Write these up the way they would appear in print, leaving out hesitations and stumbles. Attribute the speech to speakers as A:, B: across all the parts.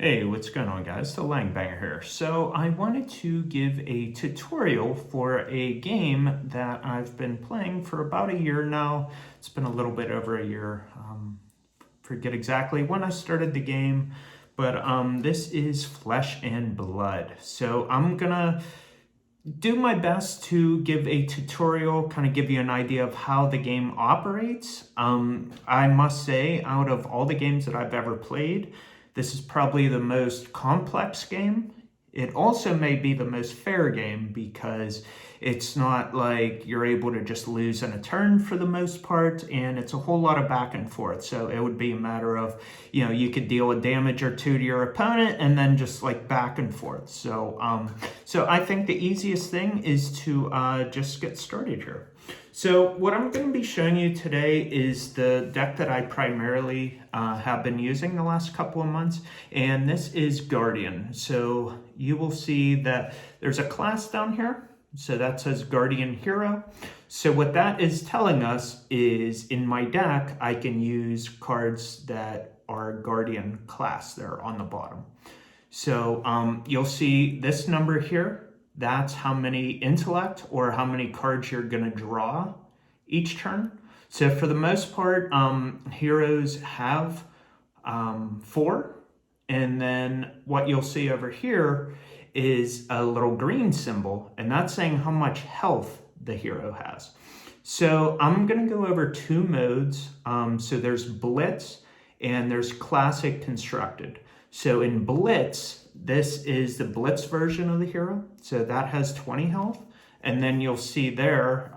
A: Hey, what's going on guys? The Langbanger here. So I wanted to give a tutorial for a game that I've been playing for about a year now. It's been a little bit over a year. Forget exactly when I started the game, but this is Flesh and Blood. So I'm gonna do my best to give a tutorial, kind of give you an idea of how the game operates. I must say, out of all the games that I've ever played, this is probably the most complex game. It also may be the most fair game because it's not like you're able to just lose in a turn for the most part, and it's a whole lot of back and forth. So it would be a matter of, you could deal a damage or two to your opponent and then just like back and forth. So I think the easiest thing is to just get started here. So what I'm going to be showing you today is the deck that I primarily have been using the last couple of months, and this is Guardian. So you will see that there's a class down here, so that says Guardian Hero. So what that is telling us is in my deck, I can use cards that are Guardian class there on the bottom. So you'll see this number here. That's how many intellect or how many cards you're going to draw each turn. So for the most part, heroes have 4. And then what you'll see over here is a little green symbol, and that's saying how much health the hero has. So I'm going to go over 2 modes. So there's Blitz and there's Classic Constructed. So in Blitz, this is the Blitz version of the hero. So that has 20 health. And then you'll see there,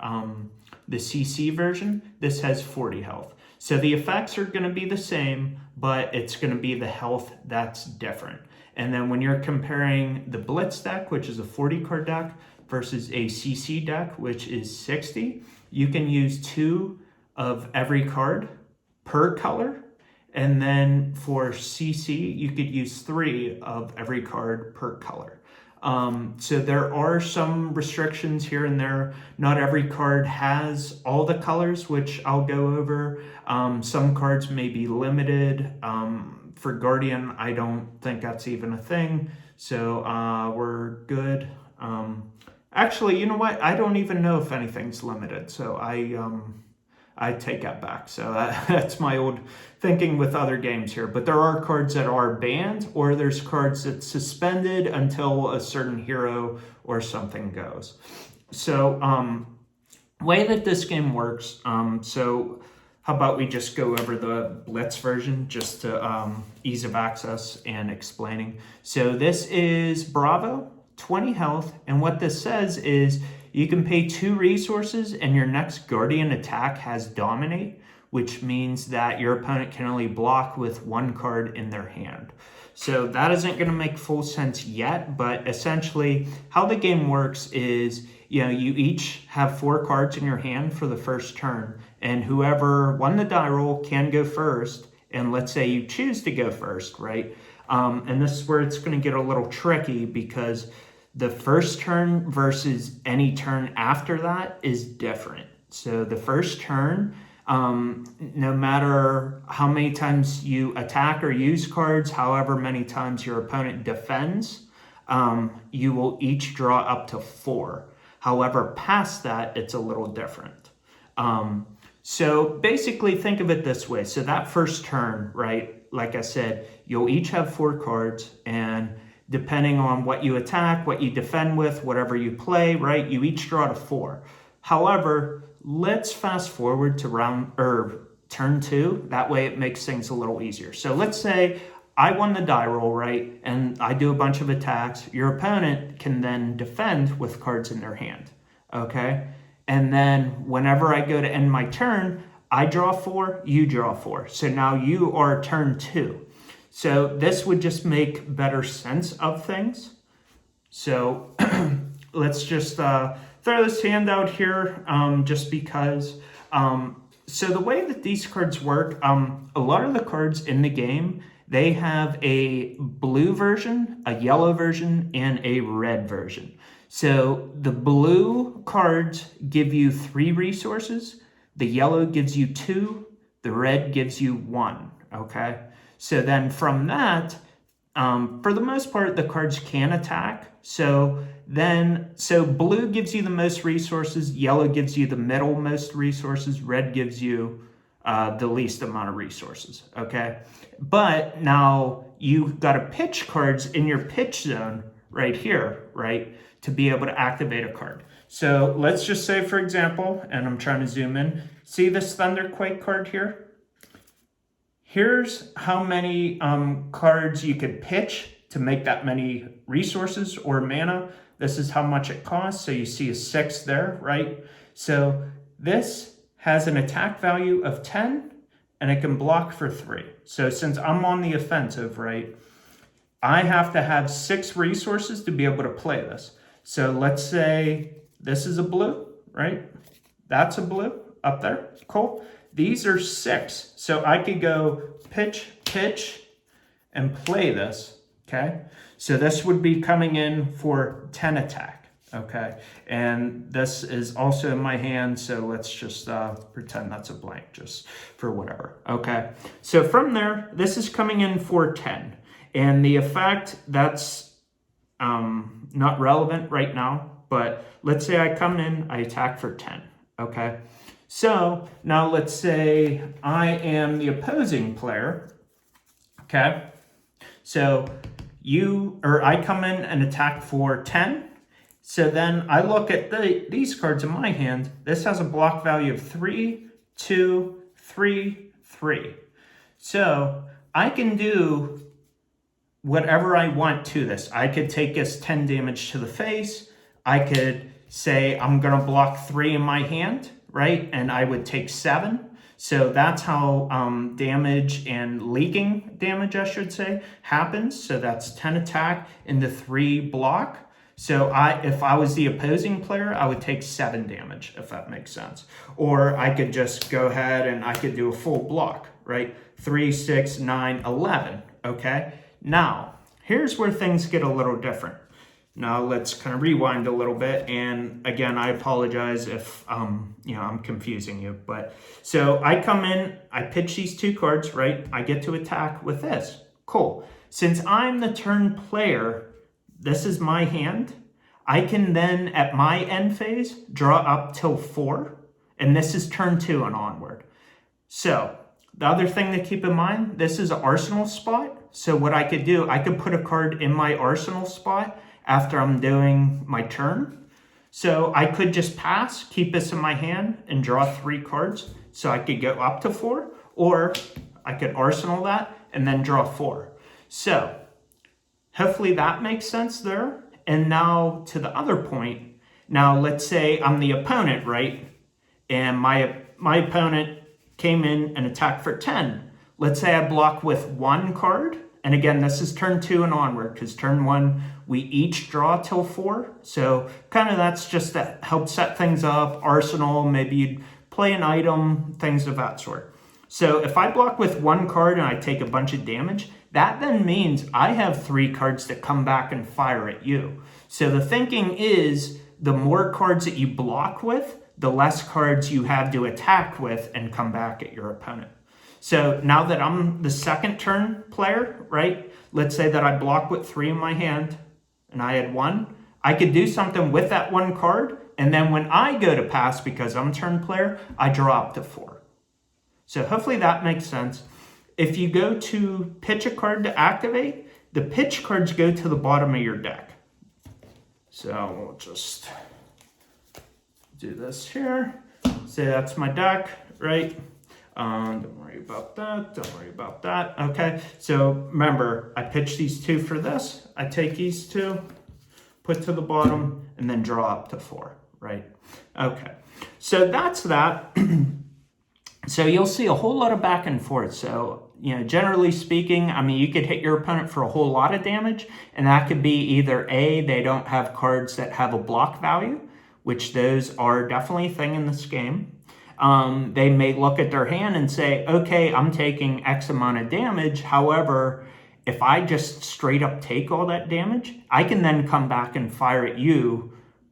A: the CC version, this has 40 health. So the effects are going to be the same, but it's going to be the health that's different. And then when you're comparing the Blitz deck, which is a 40 card deck, versus a CC deck, which is 60, you can use 2 of every card per color. And then for CC, you could use 3 of every card per color. So there are some restrictions here and there. Not every card has all the colors, which I'll go over. Some cards may be limited. For Guardian, I don't think that's even a thing. So we're good. Actually, you know what? I don't even know if anything's limited. So I take that back. So that's my old thinking with other games here. But there are cards that are banned, or there's cards that's suspended until a certain hero or something goes. So way that this game works, so how about we just go over the Blitz version just to ease of access and explaining. So this is Bravo, 20 health, and what this says is you can pay 2 resources and your next Guardian attack has Dominate, which means that your opponent can only block with 1 card in their hand. So that isn't going to make full sense yet, but essentially how the game works is, you each have 4 cards in your hand for the first turn, and whoever won the die roll can go first, and let's say you choose to go first, right? And this is where it's going to get a little tricky because the first turn versus any turn after that is different. So the first turn, no matter how many times you attack or use cards, however many times your opponent defends, you will each draw up to 4. However, past that, it's a little different. So basically think of it this way. So that first turn, right, like I said, you'll each have 4 cards, and depending on what you attack, what you defend with, whatever you play, right, you each draw to 4. However, let's fast forward to turn 2. That way it makes things a little easier. So let's say I won the die roll, right, and I do a bunch of attacks. Your opponent can then defend with cards in their hand, okay? And then whenever I go to end my turn, I draw 4, you draw 4. So now you are turn 2. So this would just make better sense of things. So let's just throw this hand out here just because. So the way that these cards work, a lot of the cards in the game, they have a blue version, a yellow version, and a red version. So the blue cards give you 3 resources, the yellow gives you 2, the red gives you 1, okay? So then from that, for the most part, the cards can attack. So blue gives you the most resources, yellow gives you the middle most resources, red gives you the least amount of resources, okay? But now you've got to pitch cards in your pitch zone right here, right, to be able to activate a card. So let's just say, for example, and I'm trying to zoom in, see this Thunderquake card here? Here's how many cards you could pitch to make that many resources or mana. This is how much it costs. So you see a 6 there, right? So this has an attack value of 10 and it can block for 3. So since I'm on the offensive, right, I have to have 6 resources to be able to play this. So let's say this is a blue, right? That's a blue up there, cool. These are 6, so I could go pitch, pitch, and play this, okay? So this would be coming in for 10 attack, okay? And this is also in my hand, so let's just pretend that's a blank, just for whatever, okay? So from there, this is coming in for 10. And the effect, that's not relevant right now, but let's say I come in, I attack for 10, okay? So now let's say I am the opposing player, okay? So I come in and attack for 10. So then I look at these cards in my hand. This has a block value of 3, 2, 3, 3. So I can do whatever I want to this. I could take this 10 damage to the face. I could say I'm gonna block 3 in my hand, right? And I would take 7. So that's how damage and leaking damage, I should say, happens. So that's 10 attack into 3 block. So if I was the opposing player, I would take 7 damage, if that makes sense. Or I could just go ahead and I could do a full block, right? 3, 6, 9, 11, okay? Now, here's where things get a little different. Now let's kind of rewind a little bit, and again, I apologize if I'm confusing you. But so I come in, I pitch these 2 cards, right? I get to attack with this. Cool. Since I'm the turn player, this is my hand. I can then, at my end phase, draw up till 4, and this is turn 2 and onward. So the other thing to keep in mind, this is an arsenal spot. So what I could do, I could put a card in my arsenal spot after I'm doing my turn. So I could just pass, keep this in my hand, and draw 3 cards. So I could go up to 4, or I could arsenal that and then draw 4. So hopefully that makes sense there. And now to the other point. Now let's say I'm the opponent, right? And my opponent came in and attacked for 10. Let's say I block with 1 card. And again, this is turn 2 and onward, because turn 1, we each draw till 4. So kind of that's just to help set things up, arsenal, maybe you'd play an item, things of that sort. So if I block with 1 card and I take a bunch of damage, that then means I have 3 cards that come back and fire at you. So the thinking is the more cards that you block with, the less cards you have to attack with and come back at your opponent. So now that I'm the second turn player, right? Let's say that I block with 3 in my hand and I had 1. I could do something with that 1 card. And then when I go to pass, because I'm turn player, I draw up to 4. So hopefully that makes sense. If you go to pitch a card to activate, the pitch cards go to the bottom of your deck. So we'll just do this here. Say that's my deck, right? Don't worry about that. Don't worry about that. Okay. So remember, I pitch these 2 for this. I take these 2, put to the bottom, and then draw up to 4, right? Okay. So that's that. So you'll see a whole lot of back and forth. So, generally speaking, I mean, you could hit your opponent for a whole lot of damage, and that could be either A, they don't have cards that have a block value, which those are definitely a thing in this game. They may look at their hand and say, okay, I'm taking X amount of damage. However, if I just straight up take all that damage, I can then come back and fire at you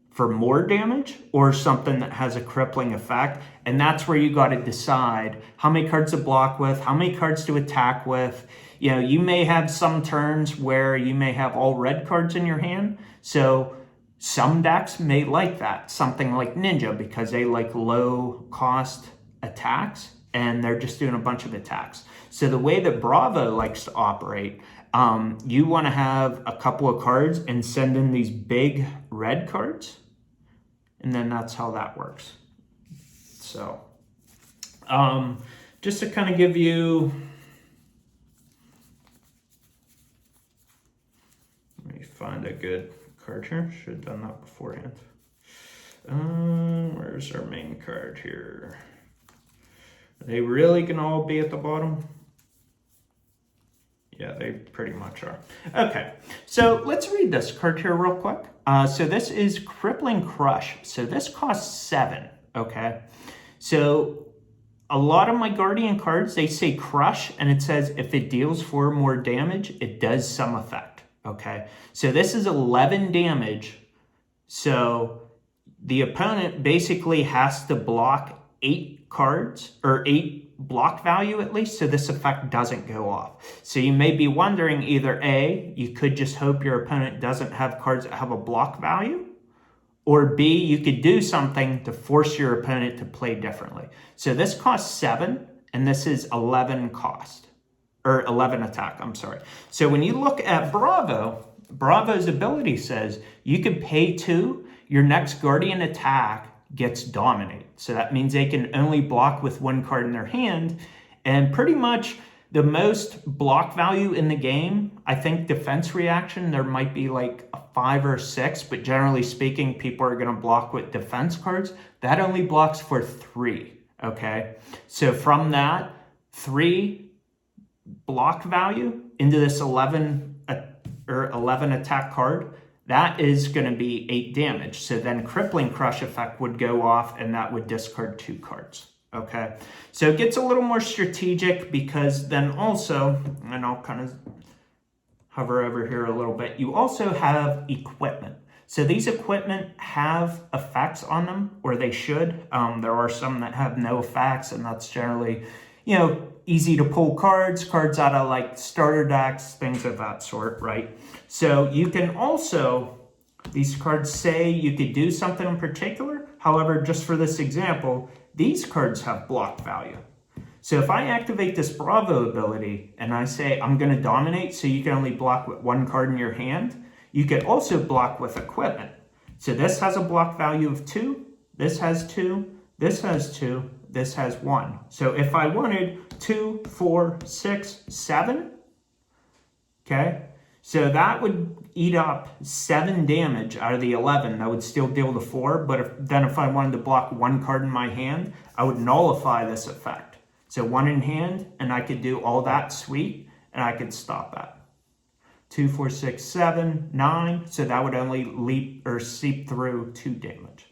A: for more damage or something that has a crippling effect. And that's where you got to decide how many cards to block with, how many cards to attack with. you know, you may have some turns where you may have all red cards in your hand. So some decks may like that, something like Ninja, because they like low cost attacks and they're just doing a bunch of attacks. So the way that Bravo likes to operate, you want to have a couple of cards and send in these big red cards, and then that's how that works. So just to kind of give you, let me find a good card here. Should have done that beforehand. Where's our main card here? Are they really gonna all be at the bottom? Yeah, they pretty much are. Okay, so let's read this card here real quick. So this is Crippling Crush. So this costs 7, okay? So a lot of my Guardian cards, they say Crush, and it says if it deals 4 more damage, it does some effect, okay? So this is 11 damage. So the opponent basically has to block 8 cards, or 8 block value at least, so this effect doesn't go off. So you may be wondering, either A, you could just hope your opponent doesn't have cards that have a block value, or B, you could do something to force your opponent to play differently. So this costs 7, and this is 11 cost, or 11 attack, I'm sorry. So when you look at Bravo, Bravo's ability says you could pay 2, your next Guardian attack gets Dominate. So that means they can only block with 1 card in their hand, and pretty much the most block value in the game, I think Defense Reaction, there might be like a 5 or 6, but generally speaking, people are gonna block with defense cards. That only blocks for 3, okay? So from that 3 block value into this 11 attack card, that is going to be 8 damage. So then Crippling Crush effect would go off, and that would discard 2 cards. Okay, so it gets a little more strategic, because then also, and I'll kind of hover over here a little bit, you also have equipment. So these equipment have effects on them, or they should. There are some that have no effects, and that's generally, you know, easy to pull cards out of like starter decks, things of that sort, right? So you can also, these cards say you could do something in particular. However, just for this example, these cards have block value. So if I activate this Bravo ability and I say I'm going to dominate, so you can only block with 1 card in your hand, you could also block with equipment. So this has a block value of 2, this has 2, this has 2, this has 1. So if I wanted 2, 4, 6, 7, okay, so that would eat up 7 damage out of the 11. That would still deal the 4, but if I wanted to block 1 card in my hand, I would nullify this effect. So 1 in hand, and I could do all that sweet, and I could stop that. 2, 4, 6, 7, 9, so that would only leap or seep through 2 damage.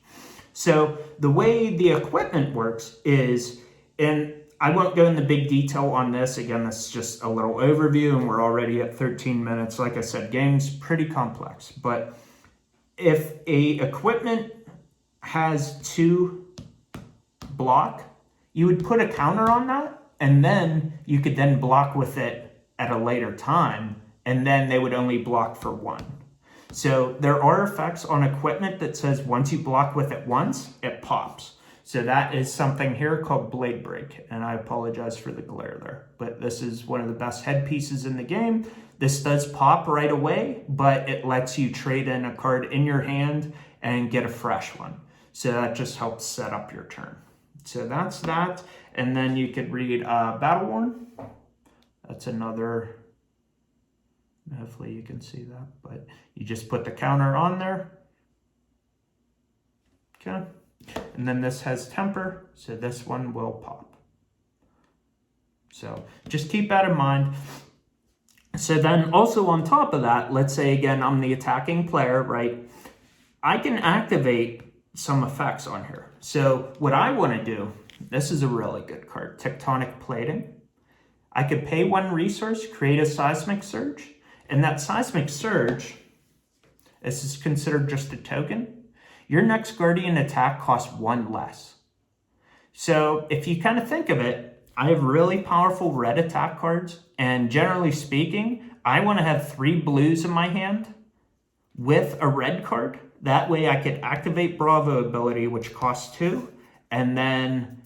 A: So the way the equipment works is, and I won't go into big detail on this. Again, this is just a little overview, and we're already at 13 minutes. Like I said, game's pretty complex. But if a equipment has 2 block, you would put a counter on that, and then you could then block with it at a later time, and then they would only block for 1. So there are effects on equipment that says once you block with it once, it pops. So that is something here called Blade Break, and I apologize for the glare there, but this is one of the best headpieces in the game. This does pop right away, but it lets you trade in a card in your hand and get a fresh one. So that just helps set up your turn. So that's that, and then you could read Battle Worn. That's another, hopefully you can see that, but you just put the counter on there. Okay. And then this has Temper, so this one will pop. So just keep that in mind. So then also on top of that, let's say again, I'm the attacking player, right? I can activate some effects on here. So what I want to do, this is a really good card, Tectonic Plating. I could pay 1 resource, create a Seismic Surge, and that Seismic Surge, this is considered just a token. Your next Guardian attack costs 1 less. So if you kind of think of it, I have really powerful red attack cards, and generally speaking, I want to have 3 blues in my hand with a red card. That way I could activate Bravo ability, which costs 2, and then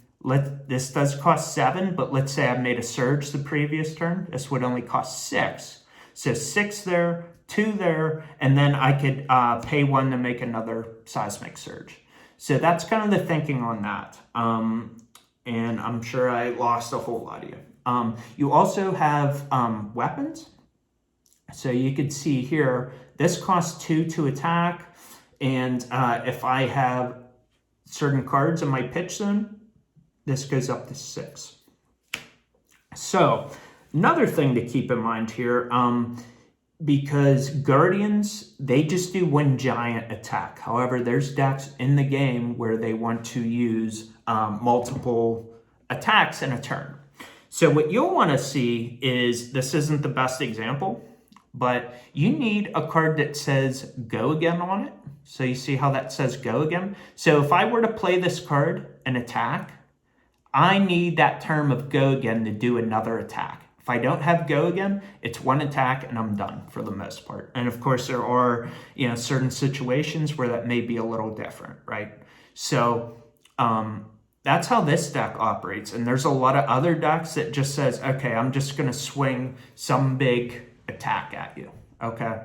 A: this does cost 7, but let's say I made a surge the previous turn. This would only cost 6. So 6 there, 2 there, and then I could pay 1 to make another seismic surge. So that's kind of the thinking on that. And I'm sure I lost a whole lot of you. You also have weapons. So you could see here, this costs 2 to attack. And if I have certain cards in my pitch zone, this goes up to 6. So another thing to keep in mind here, because Guardians, they just do 1 giant attack. However, there's decks in the game where they want to use multiple attacks in a turn. So what you'll want to see is, this isn't the best example, but you need a card that says go again on it. So you see how that says go again? So if I were to play this card and attack, I need that term of go again to do another attack. If I don't have go again, it's 1 attack and I'm done for the most part. And of course there are, certain situations where that may be a little different, right? So that's how this deck operates. And there's a lot of other decks that just says, okay, I'm just gonna swing some big attack at you, okay?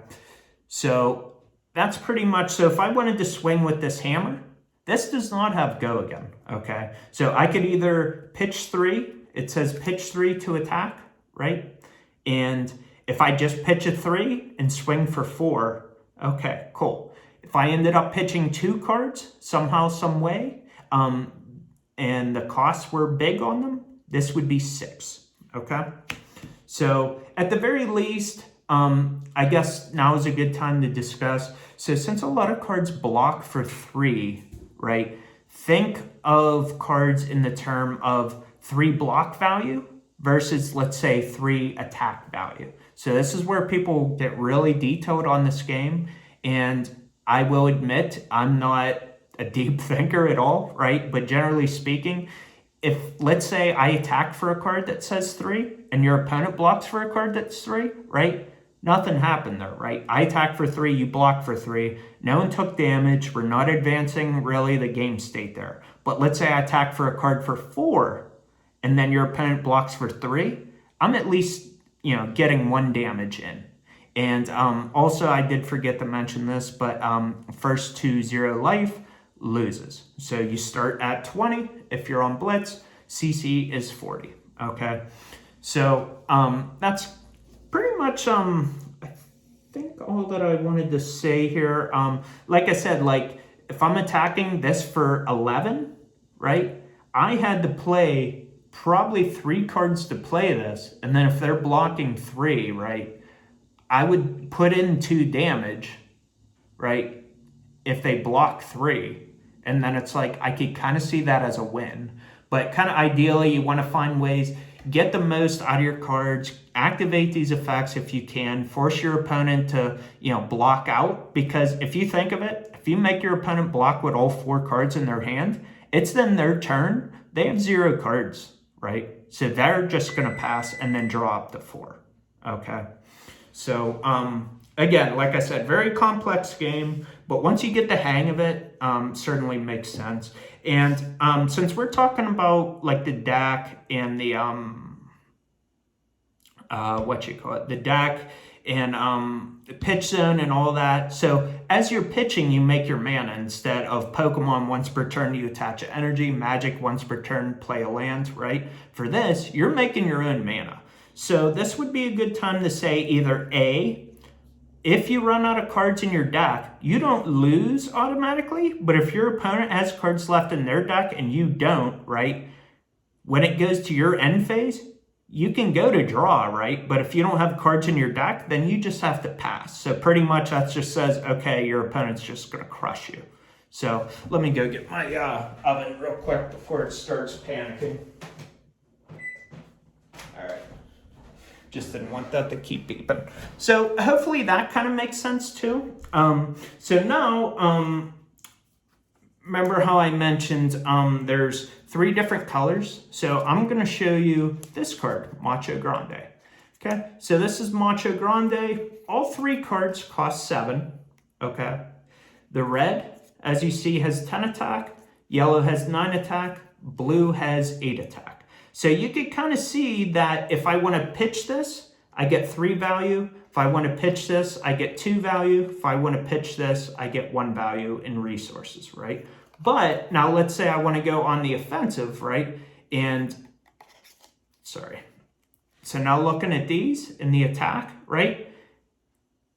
A: So that's pretty much, so if I wanted to swing with this hammer, this does not have go again, okay? So I could either pitch 3, it says pitch 3 to attack, right? And if I just pitch a 3 and swing for 4, okay, cool. If I ended up pitching 2 cards somehow, some way, and the costs were big on them, this would be 6, okay? So at the very least, I guess now is a good time to discuss. So since a lot of cards block for 3, right? Think of cards in the term of 3 block value versus, let's say, 3 attack value. So this is where people get really detailed on this game. And I will admit, I'm not a deep thinker at all, right? But generally speaking, if, let's say, I attack for a card that says 3 and your opponent blocks for a card that's 3, right? Nothing happened there, right? I attack for 3, you block for 3. No one took damage. We're not advancing really the game state there. But let's say I attack for a card for 4 and then your opponent blocks for 3. I'm at least, getting 1 damage in. And also, I did forget to mention this, but first to 0 life loses. So you start at 20. If you're on Blitz, CC is 40, okay? So that's pretty much, I think all that I wanted to say here. Like I said, if I'm attacking this for 11, right? I had to play probably 3 cards to play this. And then if they're blocking 3, right? I would put in 2 damage, right? If they block 3. And then it's like, I could kind of see that as a win. But kind of ideally, you want to find ways, get the most out of your cards, activate these effects if you can, force your opponent to, block out. Because if you think of it, if you make your opponent block with all 4 cards in their hand, it's then their turn. They have 0 cards, right? So they're just going to pass and then draw up to 4, okay? So, again, like I said, very complex game, but once you get the hang of it, certainly makes sense. And since we're talking about the deck and the the deck and the pitch zone and all that. So as you're pitching, you make your mana instead of Pokemon once per turn you attach an energy, Magic once per turn play a land, right? For this, you're making your own mana. So this would be a good time to say either A, if you run out of cards in your deck, you don't lose automatically, but if your opponent has cards left in their deck and you don't, right, when it goes to your end phase, you can go to draw, right? But if you don't have cards in your deck, then you just have to pass. So pretty much that just says, okay, your opponent's just going to crush you. So let me go get my oven real quick before it starts panicking. All right. Just didn't want that to keep beeping. So hopefully that kind of makes sense too. So now, remember how I mentioned there's 3 different colors. So I'm going to show you this card, Macho Grande. Okay, so this is Macho Grande. All 3 cards cost 7. Okay, the red, as you see, has 10 attack. Yellow has 9 attack. Blue has 8 attack. So you can kind of see that if I want to pitch this, I get 3 value. If I want to pitch this, I get 2 value. If I want to pitch this, I get 1 value in resources, right? But now let's say I want to go on the offensive, right? And, sorry. So now looking at these in the attack, right?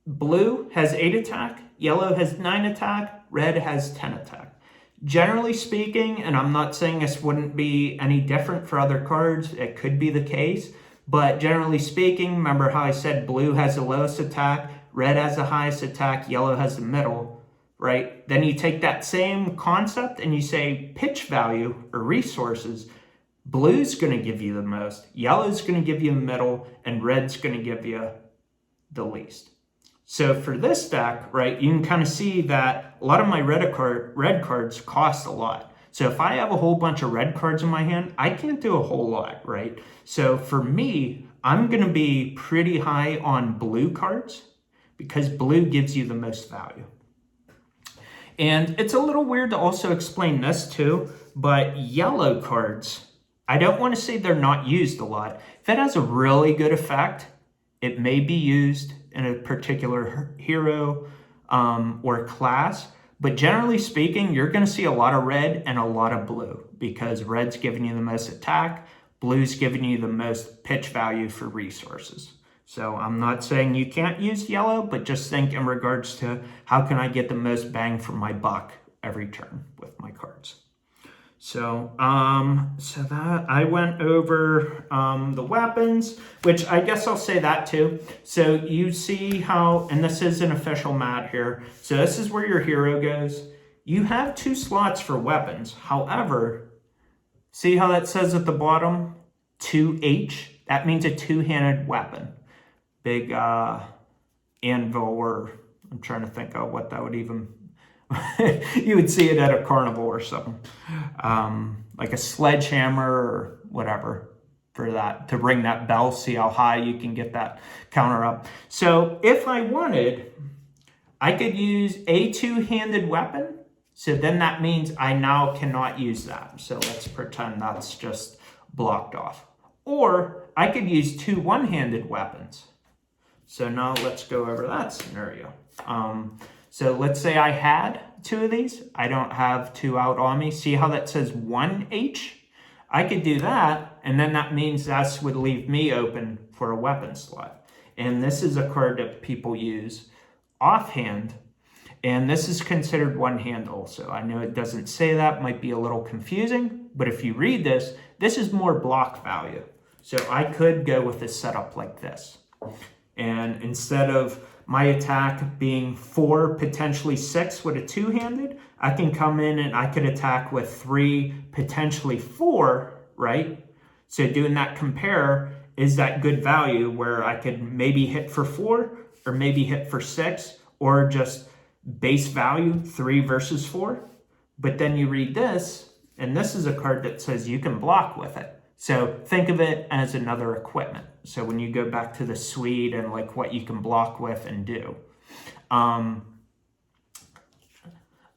A: Blue has 8 attack, yellow has 9 attack, red has 10 attack. Generally speaking, and I'm not saying this wouldn't be any different for other cards, it could be the case, but generally speaking, remember how I said blue has the lowest attack, red has the highest attack, yellow has the middle, right? Then you take that same concept and you say pitch value or resources. Blue's going to give you the most, yellow's going to give you the middle, and red's going to give you the least. So for this deck, right, you can kind of see that a lot of my red cards cost a lot. So if I have a whole bunch of red cards in my hand, I can't do a whole lot, right? So for me, I'm going to be pretty high on blue cards because blue gives you the most value. And it's a little weird to also explain this too, but yellow cards, I don't want to say they're not used a lot. If it has a really good effect, it may be used in a particular hero or class. But generally speaking, you're going to see a lot of red and a lot of blue because red's giving you the most attack, blue's giving you the most pitch value for resources. So I'm not saying you can't use yellow, but just think in regards to how can I get the most bang for my buck every turn with my cards. So, that I went over the weapons, which I guess I'll say that too. So you see how, and this is an official mat here. So this is where your hero goes. You have 2 slots for weapons. However, see how that says at the bottom, 2H? That means a 2-handed weapon. Big anvil, or I'm trying to think of what that would even you would see it at a carnival or something, like a sledgehammer or whatever for that, to ring that bell, see how high you can get that counter up. So if I wanted, I could use a 2-handed weapon. So then that means I now cannot use that. So let's pretend that's just blocked off. Or I could use 2 one-handed weapons. So now let's go over that scenario. So let's say I had 2 of these. I don't have 2 out on me. See how that says 1H? I could do that, and then that means that would leave me open for a weapon slot. And this is a card that people use offhand, and this is considered one-hand also. I know it doesn't say that, might be a little confusing, but if you read this, this is more block value. So I could go with a setup like this. And instead of my attack being 4, potentially 6 with a 2-handed, I can come in and I could attack with 3, potentially 4, right? So doing that compare, is that good value where I could maybe hit for 4 or maybe hit for 6 or just base value 3 versus 4? But then you read this, and this is a card that says you can block with it. So think of it as another equipment. So when you go back to the suite and like what you can block with and do.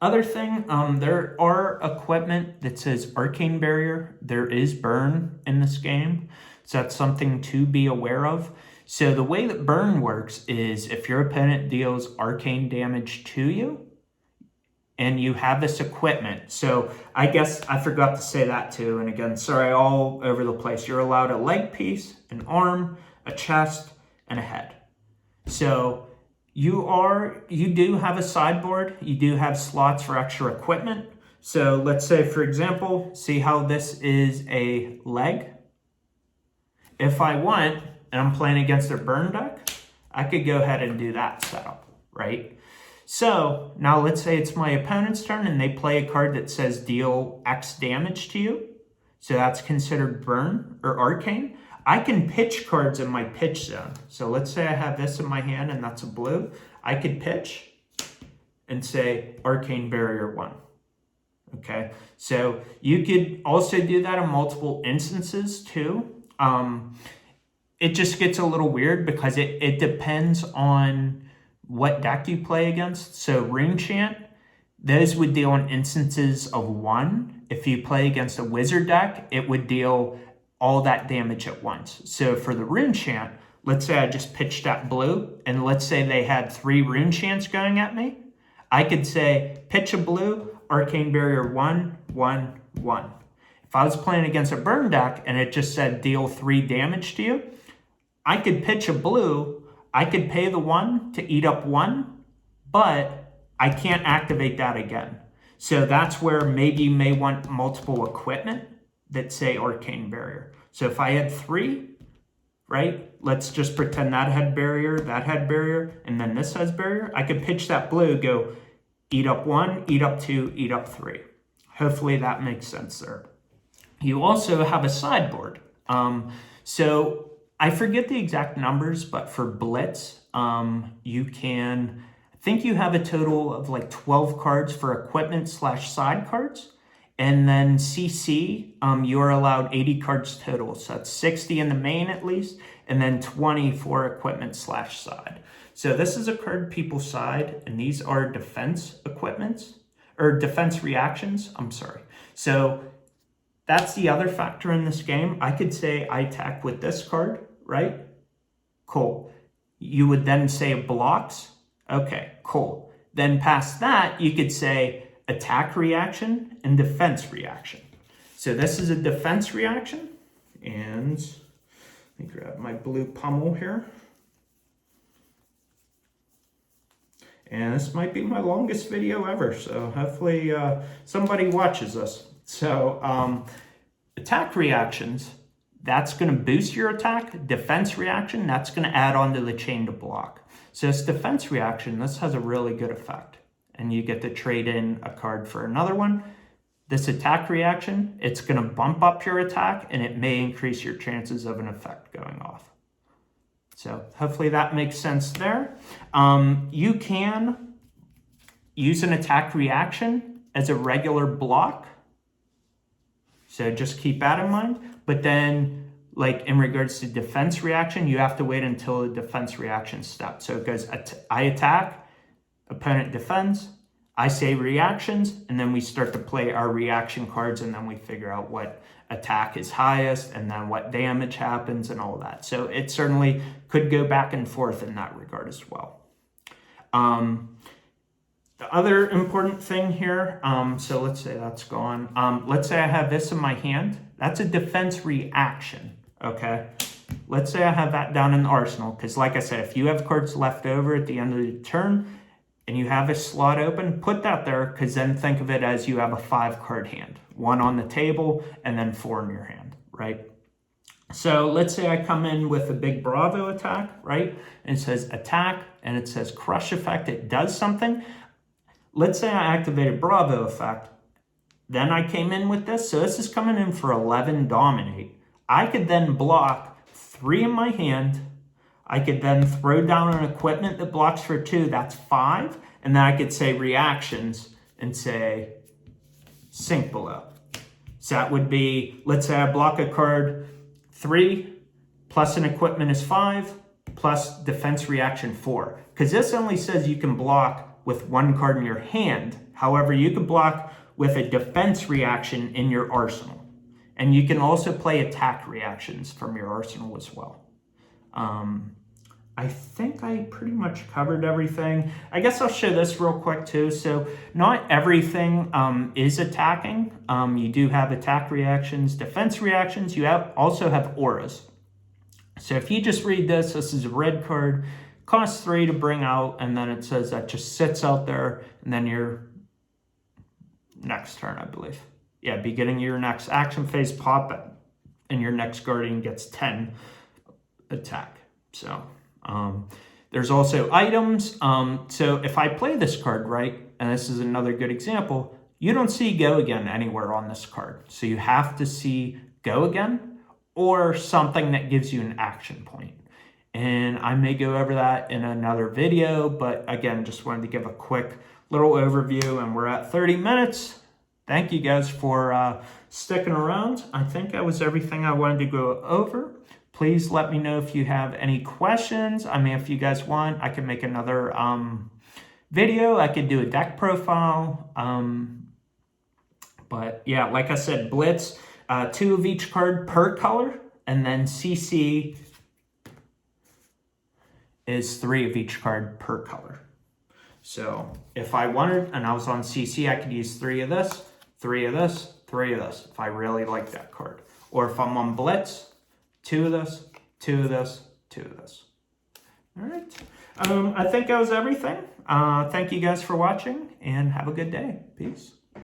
A: Other thing, there are equipment that says Arcane Barrier. There is burn in this game. So that's something to be aware of. So the way that burn works is if your opponent deals arcane damage to you, and you have this equipment. So I guess I forgot to say that too. And again, sorry, all over the place. You're allowed a leg piece, an arm, a chest, and a head. So you do have a sideboard. You do have slots for extra equipment. So let's say, for example, see how this is a leg? If I want, and I'm playing against a burn deck, I could go ahead and do that setup, right? So now let's say it's my opponent's turn and they play a card that says deal X damage to you. So that's considered burn or arcane. I can pitch cards in my pitch zone. So let's say I have this in my hand and that's a blue. I could pitch and say Arcane Barrier 1. Okay, so you could also do that in multiple instances too. It just gets a little weird because it depends on what deck you play against. So Ring Chant, those would deal in instances of 1. If you play against a Wizard deck, it would deal all that damage at once. So for the Rune Chant, let's say I just pitched that blue, and let's say they had 3 Rune Chants going at me. I could say, pitch a blue, Arcane Barrier 1, 1, 1. If I was playing against a burn deck and it just said deal 3 damage to you, I could pitch a blue, I could pay the 1 to eat up 1, but I can't activate that again. So that's where maybe you may want multiple equipment that say Arcane Barrier. So if I had 3, right, let's just pretend that had barrier, and then this has barrier. I could pitch that blue, go eat up 1, eat up 2, eat up 3. Hopefully that makes sense there. You also have a sideboard. So I forget the exact numbers, but for Blitz, you can, I think you have a total of like 12 cards for equipment/side cards. And then CC, you're allowed 80 cards total. So that's 60 in the main at least, and then 20 for equipment/side. So this is a card people side, and these are defense equipments, or defense reactions, I'm sorry. So that's the other factor in this game. I could say I attack with this card, right? Cool. You would then say blocks. Okay, cool. Then past that, you could say attack reaction and defense reaction. So this is a defense reaction. And let me grab my blue pummel here. And this might be my longest video ever, so hopefully somebody watches this. So attack reactions, that's going to boost your attack. Defense reaction, that's going to add on to the chain to block. So this defense reaction, this has a really good effect. And you get to trade in a card for another one. This attack reaction, it's going to bump up your attack, and it may increase your chances of an effect going off. So hopefully that makes sense there. You can use an attack reaction as a regular block. So just keep that in mind. But then, like in regards to defense reaction, you have to wait until the defense reaction step. So it goes, I attack, opponent defends, I say reactions, and then we start to play our reaction cards, and then we figure out what attack is highest, and then what damage happens, and all that. So it certainly could go back and forth in that regard as well. The other important thing here, so let's say that's gone. Let's say I have this in my hand. That's a defense reaction, okay? Let's say I have that down in the arsenal, because like I said, if you have cards left over at the end of the turn, and you have a slot open, put that there, because then think of it as you have a 5-card hand. 1 on the table, and then 4 in your hand, right? So let's say I come in with a big Bravo attack, right? And it says attack, and it says crush effect. It does something. Let's say I activated Bravo effect. Then I came in with this. So this is coming in for 11 dominate. I could then block 3 in my hand. I could then throw down an equipment that blocks for 2. That's 5. And then I could say reactions and say sink below. So that would be, let's say I block a card 3 plus an equipment is 5 plus defense reaction 4. Because this only says you can block with 1 card in your hand. However, you can block with a defense reaction in your arsenal. And you can also play attack reactions from your arsenal as well. I think I pretty much covered everything. I guess I'll show this real quick too. So not everything is attacking. You do have attack reactions, defense reactions. You also have auras. So if you just read this, this is a red card, costs 3 to bring out, and then it says that just sits out there, and then your next turn, I believe. Yeah, beginning of your next action phase, pop it, and your next guardian gets 10 attack. So there's also items. So if I play this card, right, and this is another good example, you don't see go again anywhere on this card. So you have to see go again or something that gives you an action point. And I may go over that in another video, but again, just wanted to give a quick little overview, and we're at 30 minutes. thank you guys for sticking around. I think that was everything I wanted to go over. Please let me know if you have any questions. I mean, if you guys want, I can make another video. I could do a deck profile. But yeah, like I said, Blitz, 2 of each card per color, and then CC is 3 of each card per color. So if I wanted, and I was on CC, I could use 3 of this, 3 of this, 3 of this, if I really like that card. Or if I'm on Blitz, 2 of this, 2 of this, 2 of this. All right. I think that was everything. Thank you guys for watching, and have a good day. Peace.